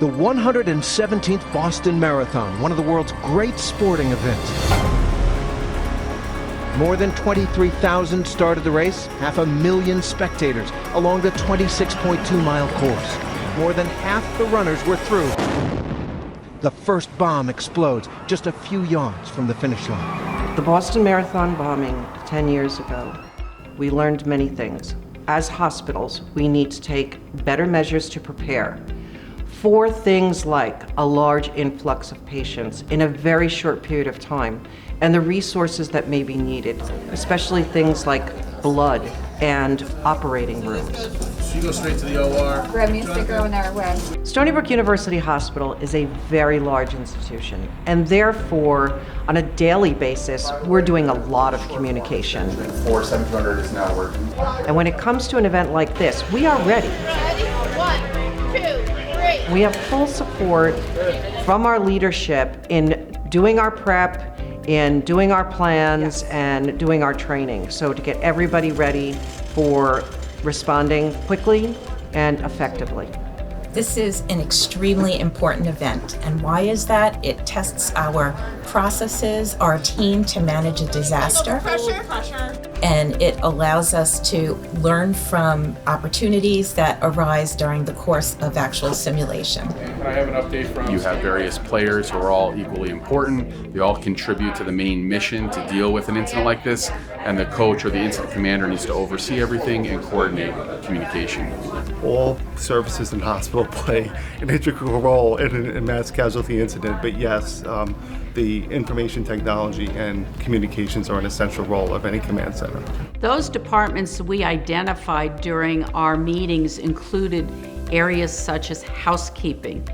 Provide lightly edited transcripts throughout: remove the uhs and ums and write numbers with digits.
The 117th Boston Marathon, one of the world's great sporting events. More than 23,000 started the race, 500,000 spectators along the 26.2-mile course. More than half the runners were through. The first bomb explodes just a few yards from the finish line. The Boston Marathon bombing 10 years ago, we learned many things. As hospitals, we need to take better measures to prepare for things like a large influx of patients in a very short period of time and the resources that may be needed, especially things like blood and operating rooms. So you go straight to the OR. Grab me a sticker on our web. Stony Brook University Hospital is a very large institution, and therefore, on a daily basis, we're doing a lot of communication. 700 is now working. And when it comes to an event like this, we are ready. Ready? 1, 2, 3. We have full support from our leadership in doing our prep, in doing our plans, and doing our training. So to get everybody ready for responding quickly and effectively. This is an extremely important event. And why is that? It tests our processes, our team to manage a disaster. Pressure. And it allows us to learn from opportunities that arise during the course of actual simulation. Can I have an update from? You have various players who are all equally important. They all contribute to the main mission to deal with an incident like this, and the coach or the incident commander needs to oversee everything and coordinate communication. All services in the hospital play an integral role in a mass casualty incident, but yes, the information technology and communications are an essential role of any command center. Those departments we identified during our meetings included areas such as housekeeping,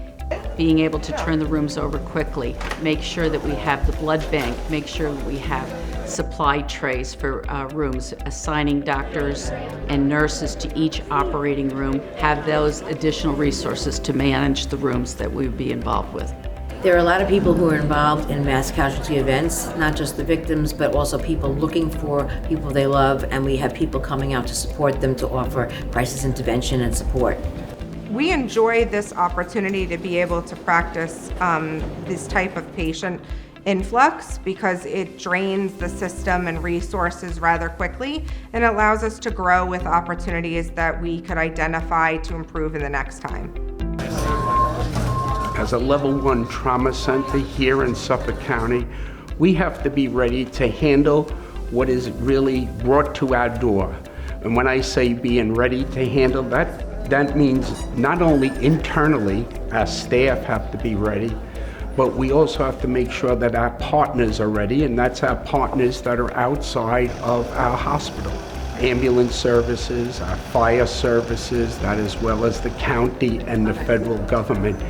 being able to turn the rooms over quickly, make sure that we have the blood bank, make sure that we have supply trays for rooms, assigning doctors and nurses to each operating room, have those additional resources to manage the rooms that we would be involved with. There are a lot of people who are involved in mass casualty events, not just the victims, but also people looking for people they love, and we have people coming out to support them, to offer crisis intervention and support. We enjoy this opportunity to be able to practice this type of patient influx because it drains the system and resources rather quickly and allows us to grow with opportunities that we could identify to improve in the next time. As a level 1 trauma center here in Suffolk County, we have to be ready to handle what is really brought to our door. And when I say being ready to handle that, that means not only internally, our staff have to be ready, but we also have to make sure that our partners are ready, and that's our partners that are outside of our hospital. Ambulance services, our fire services, that as well as the county and the federal government.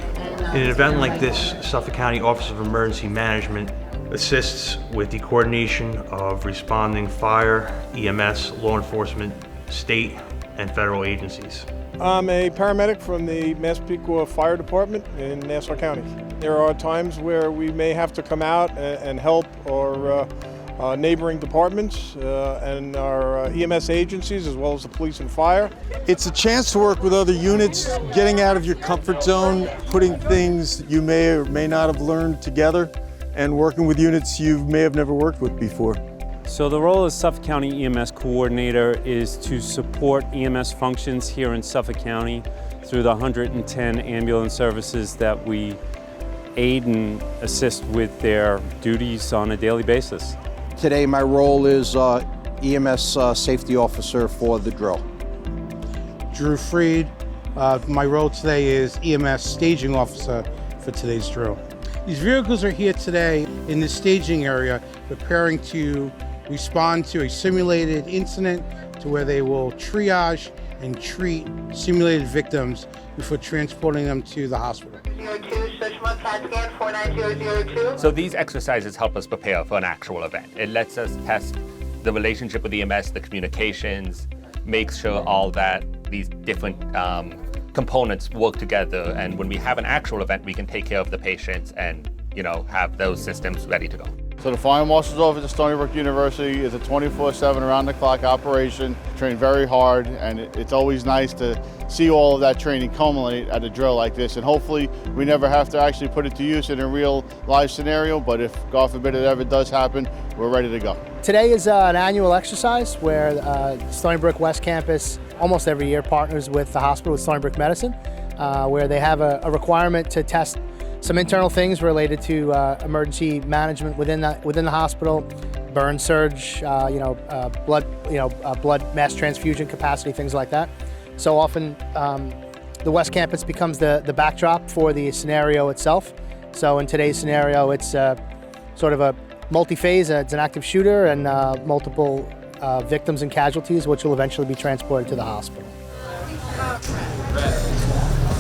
In an event like this, Suffolk County Office of Emergency Management assists with the coordination of responding fire, EMS, law enforcement, state and federal agencies. I'm a paramedic from the Massapequa Fire Department in Nassau County. There are times where we may have to come out and help our neighboring departments and our EMS agencies, as well as the police and fire. It's a chance to work with other units, getting out of your comfort zone, putting things you may or may not have learned together, and working with units you may have never worked with before. So the role of Suffolk County EMS Coordinator is to support EMS functions here in Suffolk County through the 110 ambulance services that we aid and assist with their duties on a daily basis. Today my role is EMS Safety Officer for the drill. Drew Freed. My role today is EMS Staging Officer for today's drill. These vehicles are here today in the staging area preparing to respond to a simulated incident to where they will triage and treat simulated victims before transporting them to the hospital. So these exercises help us prepare for an actual event. It lets us test the relationship with EMS, the communications, makes sure all that these different components work together, and when we have an actual event, we can take care of the patients and have those systems ready to go. So the Fire Marshal's Office at Stony Brook University is a 24/7 around-the-clock operation. Train very hard, and it's always nice to see all of that training culminate at a drill like this. And hopefully we never have to actually put it to use in a real live scenario, but if, God forbid, it ever does happen, we're ready to go. Today is an annual exercise where Stony Brook West Campus almost every year partners with the hospital with Stony Brook Medicine, where they have a requirement to test some internal things related to emergency management within the hospital, burn surge, blood mass transfusion capacity, things like that. So often the West Campus becomes the backdrop for the scenario itself. So in today's scenario, it's sort of a multi-phase. It's an active shooter and multiple victims and casualties, which will eventually be transported to the hospital.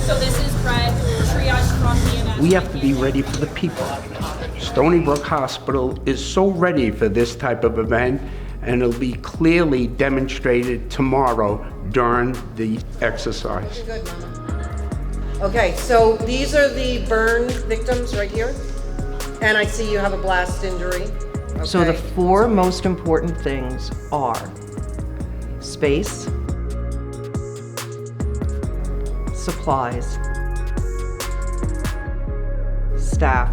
So this is red, triage from EMS. We have to be ready for the people. Stony Brook Hospital is so ready for this type of event, and it'll be clearly demonstrated tomorrow during the exercise. Good, Mama. Okay, so these are the burn victims right here, and I see you have a blast injury. Okay. So the four most important things are space, supplies, staff,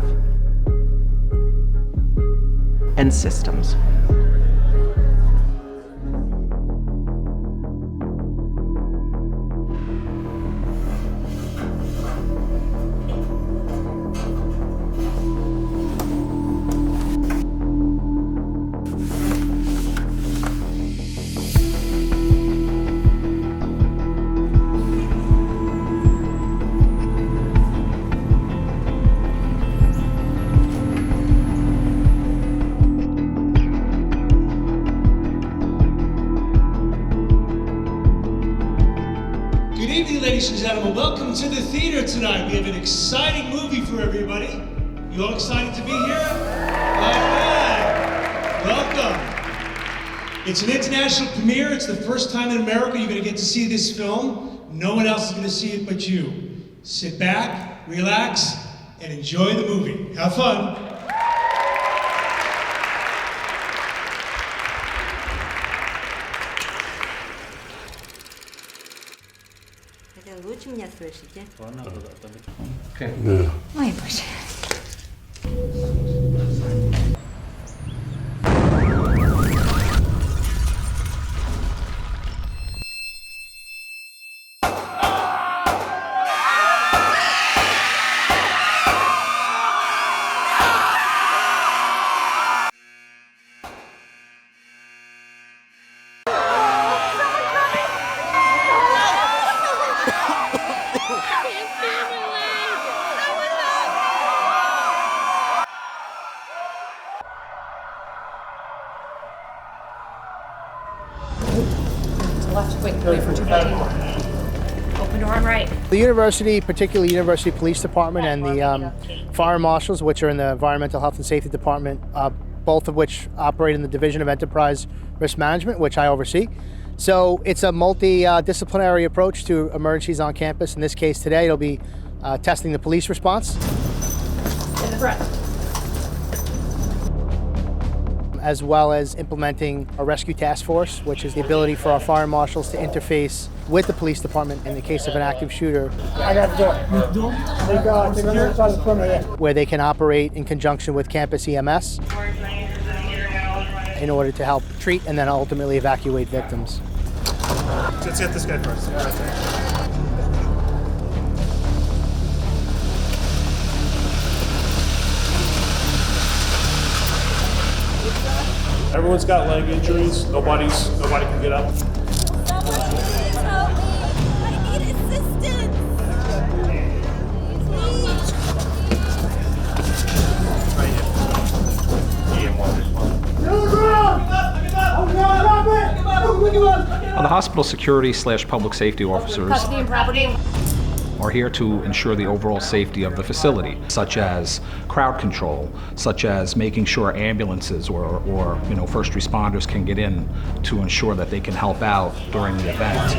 and systems. Good evening, ladies and gentlemen. Welcome to the theater tonight. We have an exciting movie for everybody. You all excited to be here? All right. Welcome. It's an international premiere. It's the first time in America you're going to get to see this film. No one else is going to see it but you. Sit back, relax, and enjoy the movie. Have fun. Лучше меня слышите? Okay. Ой, боже. Open door on right. The university, particularly University Police Department and the fire marshals, which are in the Environmental Health and Safety Department, both of which operate in the Division of Enterprise Risk Management, which I oversee. So it's a multi-disciplinary approach to emergencies on campus. In this case today, it'll be testing the police response. In the front. As well as implementing a rescue task force, which is the ability for our fire marshals to interface with the police department in the case of an active shooter. I got the door. Take the other side of the front right here. Where they can operate in conjunction with campus EMS in order to help treat and then ultimately evacuate victims. Let's get this guy first. Everyone's got leg injuries. Nobody can get up. The hospital security/public safety officers are here to ensure the overall safety of the facility, such as crowd control, such as making sure ambulances or first responders can get in to ensure that they can help out during the event.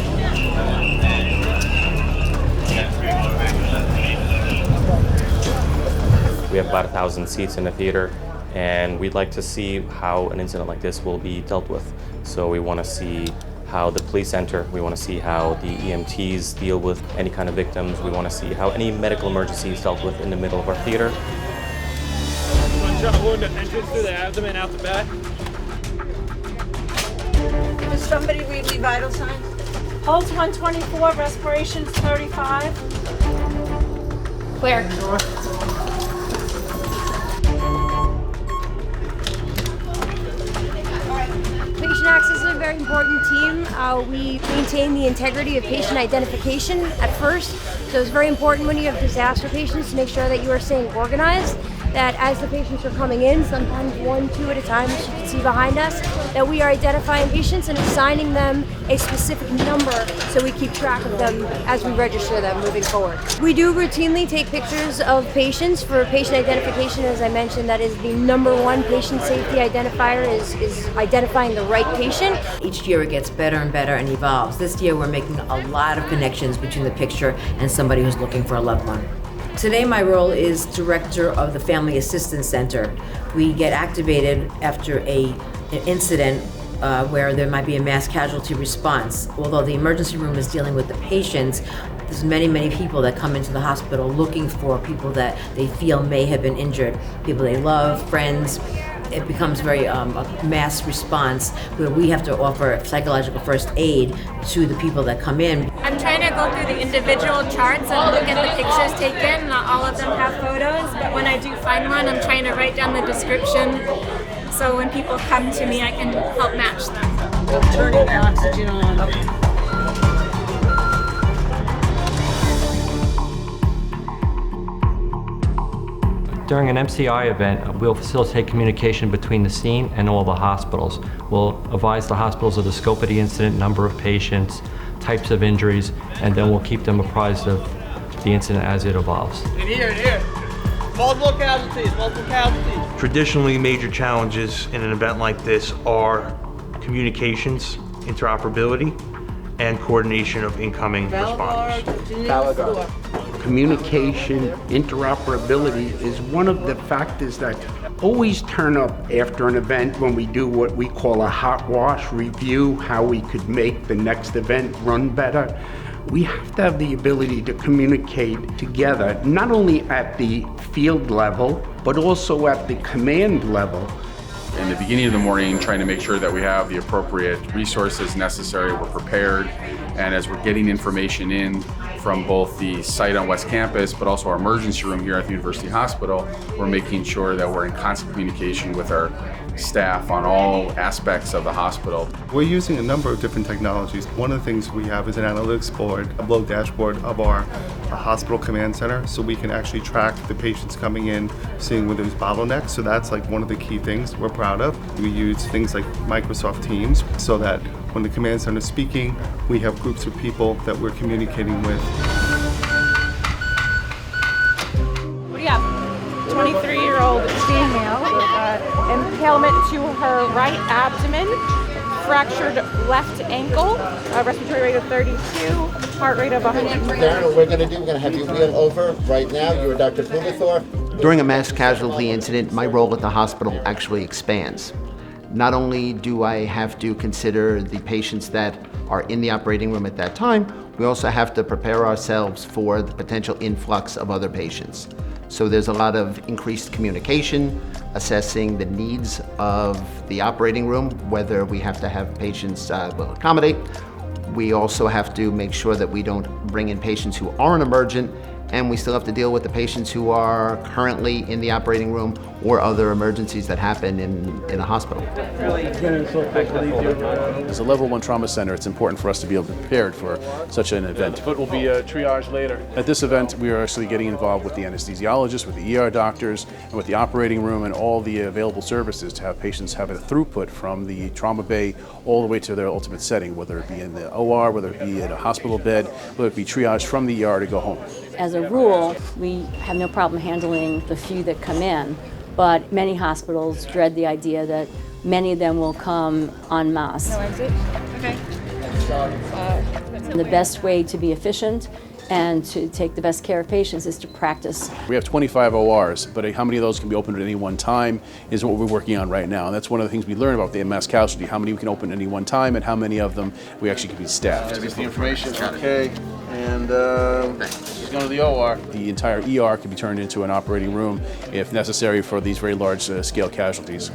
We have about 1,000 seats in the theater. and we'd like to see how an incident like this will be dealt with. So we want to see how the police enter, we want to see how the EMTs deal with any kind of victims, we want to see how any medical emergency is dealt with in the middle of our theater. Gunshot wound entrance through the abdomen, out the back. Does somebody read me vital signs? Pulse 124, respirations 35. Clear. Patient access is a very important team. We maintain the integrity of patient identification at first. So it's very important when you have disaster patients to make sure that you are staying organized, that as the patients are coming in, sometimes 1, 2 at a time, as you can see behind us, that we are identifying patients and assigning them a specific number so we keep track of them as we register them moving forward. We do routinely take pictures of patients for patient identification. As I mentioned, that is the #1 patient safety identifier, is identifying the right patient. Each year it gets better and better and evolves. This year we're making a lot of connections between the picture and somebody who's looking for a loved one. Today my role is director of the Family Assistance Center. We get activated after an incident where there might be a mass casualty response. Although the emergency room is dealing with the patients, there's many people that come into the hospital looking for people that they feel may have been injured, people they love, friends. It becomes very a mass response where we have to offer psychological first aid to the people that come in. I'm trying to go through the individual charts and look at the pictures taken. Not all of them have photos, but when I do find one, I'm trying to write down the description so when people come to me, I can help match them. I'm turning the oxygen on. Okay. During an MCI event, we'll facilitate communication between the scene and all the hospitals. We'll advise the hospitals of the scope of the incident, number of patients, types of injuries, and then we'll keep them apprised of the incident as it evolves. In here. Multiple casualties. Traditionally, major challenges in an event like this are communications, interoperability, and coordination of incoming responders. Communication, interoperability is one of the factors that always turn up after an event when we do what we call a hot wash review, how we could make the next event run better. We have to have the ability to communicate together, not only at the field level, but also at the command level. In the beginning of the morning, trying to make sure that we have the appropriate resources necessary, we're prepared, and as we're getting information in from both the site on West Campus, but also our emergency room here at the University Hospital, we're making sure that we're in constant communication with our staff on all aspects of the hospital. We're using a number of different technologies. One of the things we have is an analytics board, a below dashboard of our hospital command center, so we can actually track the patients coming in, seeing where there's bottlenecks. So that's like one of the key things we're proud of. We use things like Microsoft Teams so that when the command center is speaking, we have groups of people that we're communicating with. What do you have? 23-year-old female with impalement to her right abdomen, fractured left ankle, a respiratory rate of 32, heart rate of 100. Darren, what we're going to have you wheel over right now. You're Dr. Pugathor. During a mass casualty incident, my role at the hospital actually expands. Not only do I have to consider the patients that are in the operating room at that time, we also have to prepare ourselves for the potential influx of other patients. So there's a lot of increased communication, assessing the needs of the operating room, whether we have to have patients accommodate. We also have to make sure that we don't bring in patients who aren't emergent, and we still have to deal with the patients who are currently in the operating room or other emergencies that happen in a hospital. As a level 1 trauma center, it's important for us to be able to be prepared for such an event. Foot will be triaged later. At this event, we are actually getting involved with the anesthesiologists, with the ER doctors, and with the operating room and all the available services to have patients have a throughput from the trauma bay all the way to their ultimate setting, whether it be in the OR, whether it be in a hospital bed, whether it be triaged from the ER to go home. As a rule, we have no problem handling the few that come in, but many hospitals dread the idea that many of them will come en masse. No exit? Okay. The best way to be efficient and to take the best care of patients is to practice. We have 25 ORs, but how many of those can be opened at any one time is what we're working on right now. And that's one of the things we learn about the mass casualty, how many we can open at any one time and how many of them we actually can be staffed. Is the information okay? And she's going to the OR. The entire ER can be turned into an operating room if necessary for these very large scale casualties.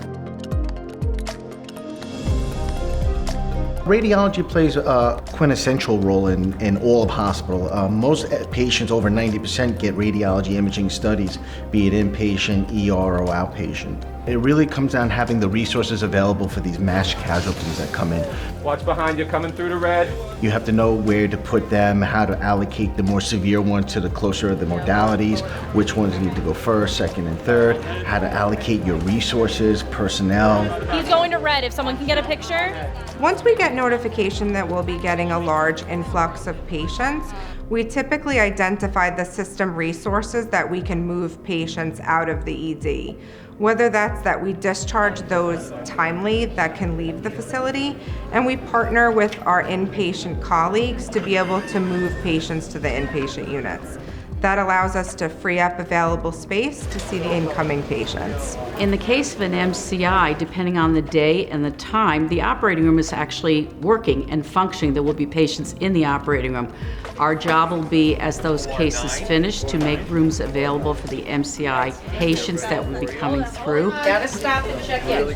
Radiology plays a quintessential role in all of hospital. Most patients, over 90%, get radiology imaging studies, be it inpatient, ER, or outpatient. It really comes down to having the resources available for these mass casualties that come in. Watch behind you, coming through the red. You have to know where to put them, how to allocate the more severe ones to the closer of the modalities, which ones need to go first, second, and third, how to allocate your resources, personnel. He's going to red. If someone can get a picture. Once we get notification that we'll be getting a large influx of patients, we typically identify the system resources that we can move patients out of the ED. Whether that's that we discharge those timely that can leave the facility, and we partner with our inpatient colleagues to be able to move patients to the inpatient units. That allows us to free up available space to see the incoming patients. In the case of an MCI, depending on the day and the time, the operating room is actually working and functioning. There will be patients in the operating room. Our job will be, as those cases finish, to make rooms available for the MCI patients that will be coming through. Gotta stop and check in.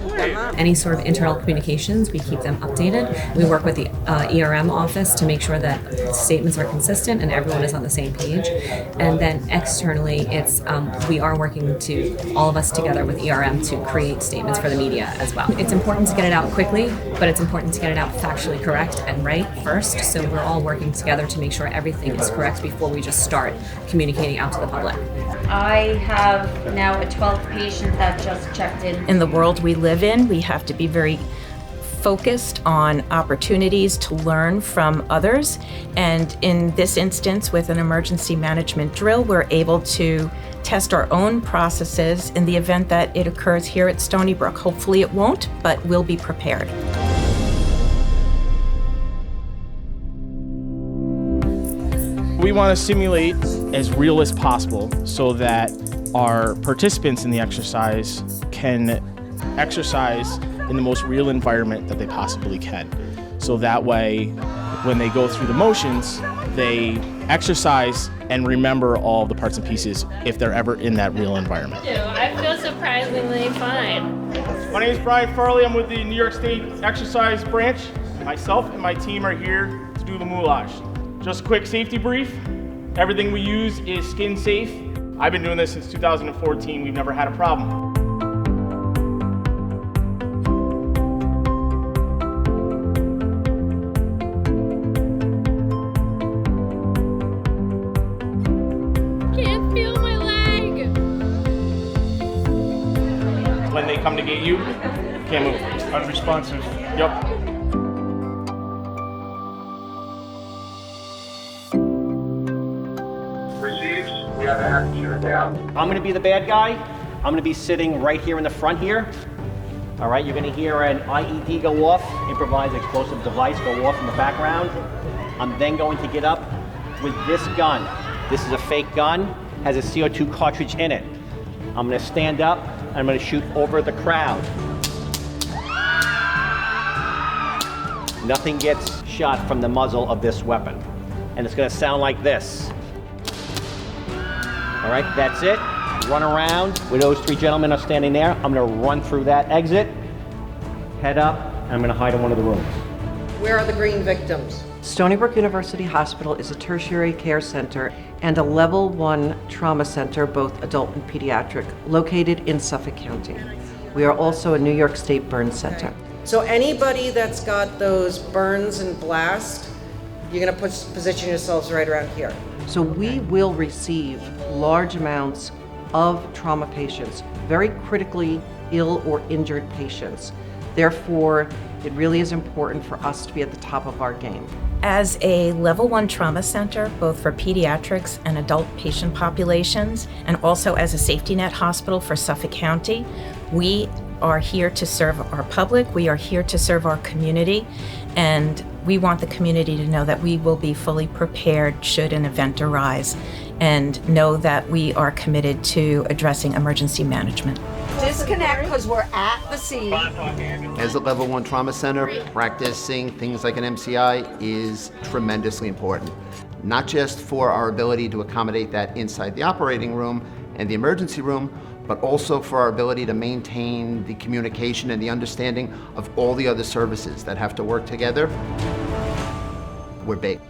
Any sort of internal communications, we keep them updated. We work with the ERM office to make sure that statements are consistent and everyone is on the same page. And then externally, it's we are working to, all of us together with ERM, to create statements for the media as well. It's important to get it out quickly, but it's important to get it out factually correct and right first. So we're all working together to make sure everything is correct before we just start communicating out to the public. I have now a 12th patient that just checked in. In the world we live in, we have to be very focused on opportunities to learn from others. And in this instance, with an emergency management drill, we're able to test our own processes in the event that it occurs here at Stony Brook. Hopefully it won't, but we'll be prepared. We want to simulate as real as possible so that our participants in the exercise can exercise in the most real environment that they possibly can. So that way, when they go through the motions, they exercise and remember all the parts and pieces if they're ever in that real environment. I feel surprisingly fine. My name is Brian Farley. I'm with the New York State Exercise Branch. Myself and my team are here to do the moulage. Just a quick safety brief. Everything we use is skin safe. I've been doing this since 2014. We've never had a problem. Can't feel my leg. When they come to get you, can't move. Unresponsive. Yep. I'm going to be the bad guy. I'm going to be sitting right here in the front here. All right, you're going to hear an IED go off, improvised explosive device go off in the background. I'm then going to get up with this gun. This is a fake gun, has a CO2 cartridge in it. I'm going to stand up and I'm going to shoot over the crowd. Nothing gets shot from the muzzle of this weapon. And it's going to sound like this. All right, that's it. Run around where those three gentlemen are standing there. I'm gonna run through that exit, head up, and I'm gonna hide in one of the rooms. Where are the green victims? Stony Brook University Hospital is a tertiary care center and a level 1 trauma center, both adult and pediatric, located in Suffolk County. We are also a New York State burn center. So anybody that's got those burns and blast, you're gonna position yourselves right around here. So we will receive large amounts of trauma patients, very critically ill or injured patients. Therefore, it really is important for us to be at the top of our game. As a level 1 trauma center, both for pediatrics and adult patient populations, and also as a safety net hospital for Suffolk County, we are here to serve our public, we are here to serve our community, and we want the community to know that we will be fully prepared should an event arise, and know that we are committed to addressing emergency management. Disconnect because we're at the scene. As a level 1 trauma center, practicing things like an MCI is tremendously important. Not just for our ability to accommodate that inside the operating room and the emergency room, but also for our ability to maintain the communication and the understanding of all the other services that have to work together. We're big.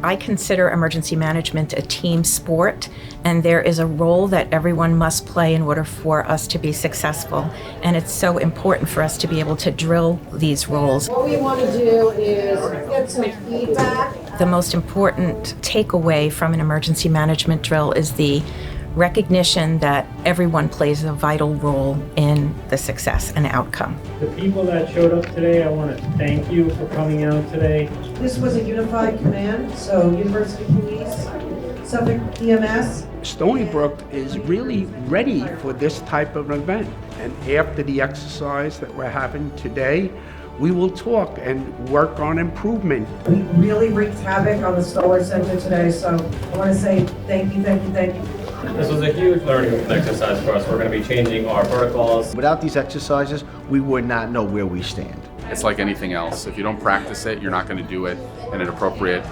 I consider emergency management a team sport, and there is a role that everyone must play in order for us to be successful. And it's so important for us to be able to drill these roles. What we want to do is get some feedback. The most important takeaway from an emergency management drill is the recognition that everyone plays a vital role in the success and outcome. The people that showed up today, I want to thank you for coming out today. This was a unified command, so University Police, Suffolk EMS. Stony Brook is really ready for this type of event. And after the exercise that we're having today, we will talk and work on improvement. We really wreaked havoc on the Stoller Center today, so I want to say thank you, thank you, thank you. This was a huge learning exercise for us. We're going to be changing our protocols. Without these exercises, we would not know where we stand. It's like anything else. If you don't practice it, you're not going to do it in an appropriate,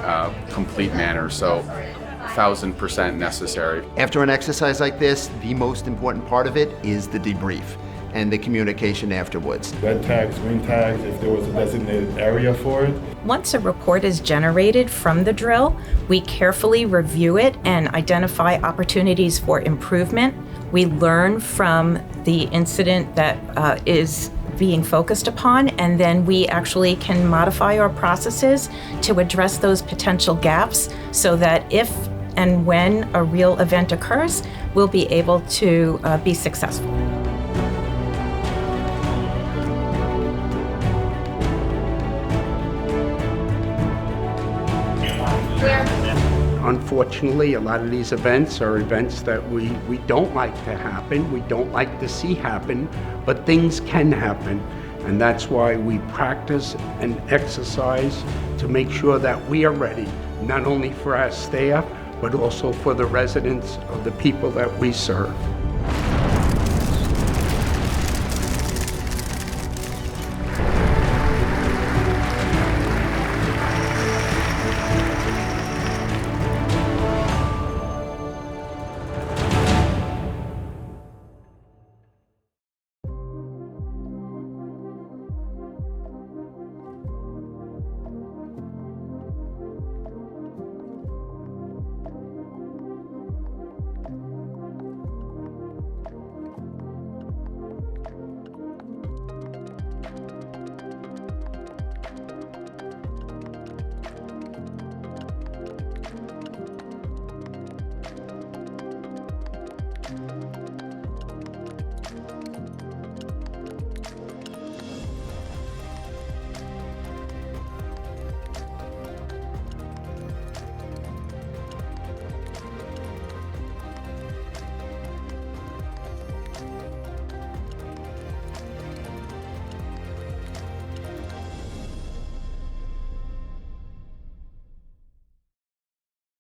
complete manner. So 1000% necessary. After an exercise like this, the most important part of it is the debrief and the communication afterwards. Red tags, green tags, if there was a designated area for it. Once a report is generated from the drill, we carefully review it and identify opportunities for improvement. We learn from the incident that is being focused upon, and then we actually can modify our processes to address those potential gaps so that if and when a real event occurs, we'll be able to be successful. Unfortunately, a lot of these events are events that we don't like to happen, we don't like to see happen, but things can happen. And that's why we practice and exercise to make sure that we are ready, not only for our staff, but also for the residents of the people that we serve.